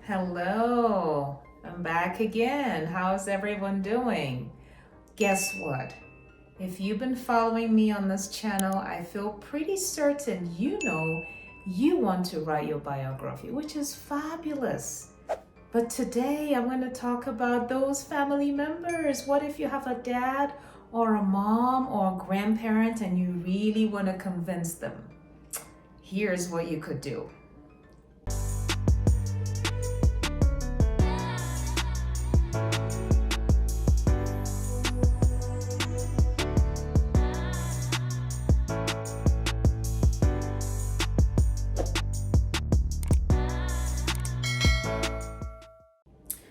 Hello, I'm back again. How's everyone doing? Guess what? If you've been following me on this channel, I feel pretty certain you want to write your biography, which is fabulous. But today I'm going to talk about those family members. What if you have a dad or a mom or a grandparent and you really want to convince them? Here's what you could do.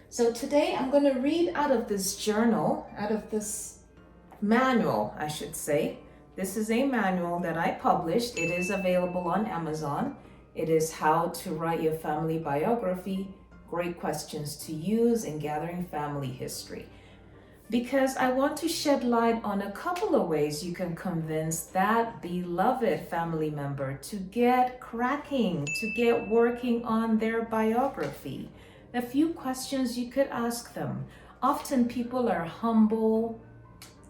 So today I'm going to read out of this journal, out of this manual, I should say. This is a manual that I published. It is available on Amazon. It is How to Write Your Family Biography, Great Questions to Use in Gathering Family History. Because I want to shed light on a couple of ways you can convince that beloved family member to get cracking, to get working on their biography. A few questions you could ask them. Often people are humble.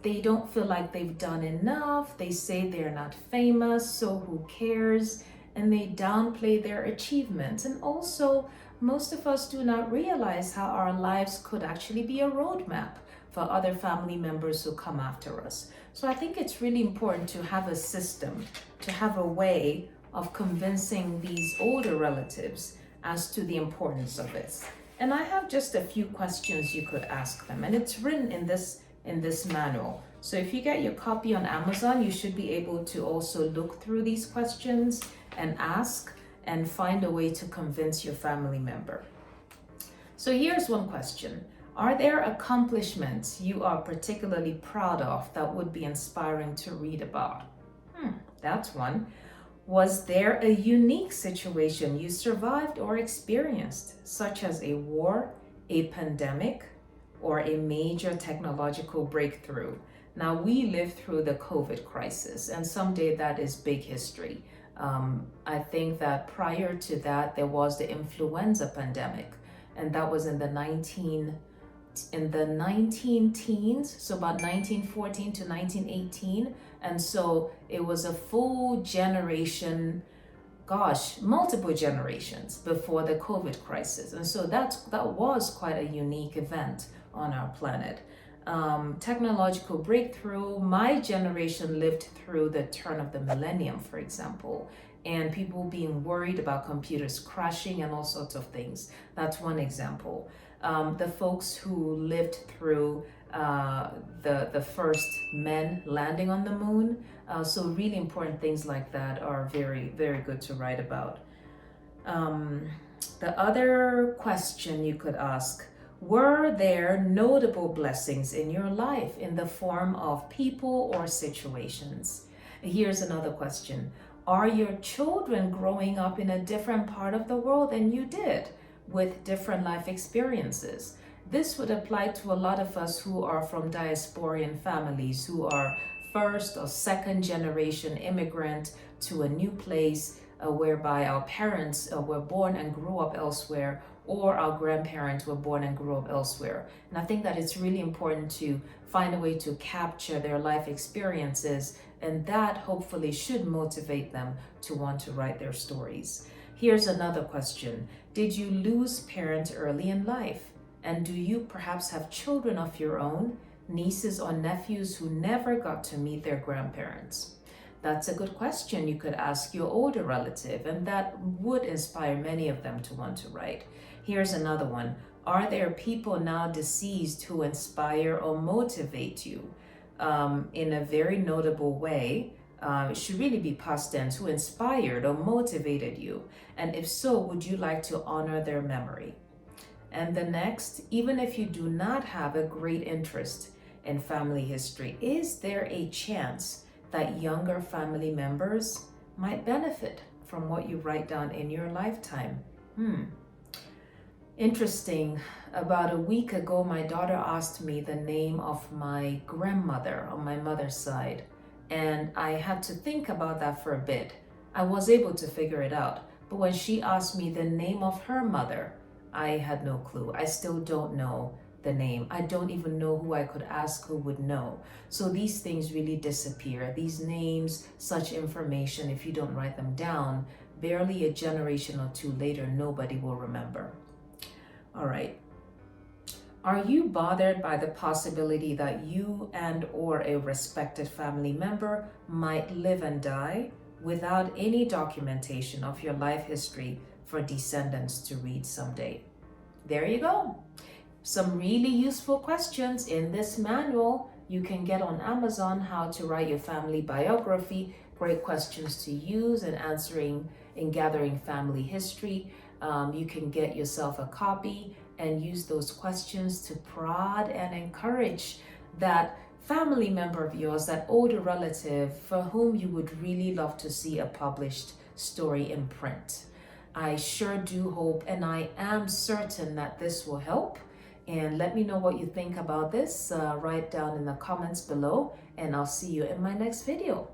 They don't feel like they've done enough. They say they're not famous, so who cares? And they downplay their achievements. And also, most of us do not realize how our lives could actually be a roadmap for other family members who come after us. So I think it's really important to have a system, to have a way of convincing these older relatives as to the importance of this. And I have just a few questions you could ask them, and it's written in this manual. So if you get your copy on Amazon, you should be able to also look through these questions and ask and find a way to convince your family member. So here's one question. Are there accomplishments you are particularly proud of that would be inspiring to read about? That's one. Was there a unique situation you survived or experienced, such as a war, a pandemic, or a major technological breakthrough? Now, we lived through the COVID crisis, and someday that is big history. I think that prior to that, there was the influenza pandemic, and that was in the 19 teens, so about 1914 to 1918. And so it was a full generation, multiple generations before the COVID crisis. And so that was quite a unique event on our planet. Technological breakthrough, my generation lived through the turn of the millennium, for example, and people being worried about computers crashing and all sorts of things. That's one example. The folks who lived through the first men landing on the moon. So really important things like that are very, very good to write about. The other question you could ask, were there notable blessings in your life in the form of people or situations? Here's another question. Are your children growing up in a different part of the world than you did, with different life experiences? This would apply to a lot of us who are from diasporian families, who are first or second generation immigrant to a new place, whereby our parents were born and grew up elsewhere, or our grandparents were born and grew up elsewhere. And I think that it's really important to find a way to capture their life experiences, and that hopefully should motivate them to want to write their stories. Here's another question. Did you lose parents early in life? And do you perhaps have children of your own, nieces or nephews who never got to meet their grandparents? That's a good question you could ask your older relative, and that would inspire many of them to want to write. Here's another one. Are there people now deceased who inspire or motivate you in a very notable way? It should really be past tense, who inspired or motivated you? And if so, would you like to honor their memory? And the next, even if you do not have a great interest in family history, is there a chance that younger family members might benefit from what you write down in your lifetime? Interesting. About a week ago, my daughter asked me the name of my grandmother on my mother's side, and I had to think about that for a bit. I was able to figure it out, but when she asked me the name of her mother, I had no clue. I still don't know the name. I don't even know who I could ask who would know. So these things really disappear. These names, such information, if you don't write them down, barely a generation or two later, nobody will remember. All right. Are you bothered by the possibility that you and or a respected family member might live and die without any documentation of your life history for descendants to read someday? There you go. Some really useful questions in this manual you can get on Amazon, How to Write Your Family Biography. Great questions to use in answering and gathering family history. You can get yourself a copy and use those questions to prod and encourage that family member of yours, that older relative for whom you would really love to see a published story in print. I sure do hope, and I am certain that this will help. And let me know what you think about this. Write down in the comments below, and I'll see you in my next video.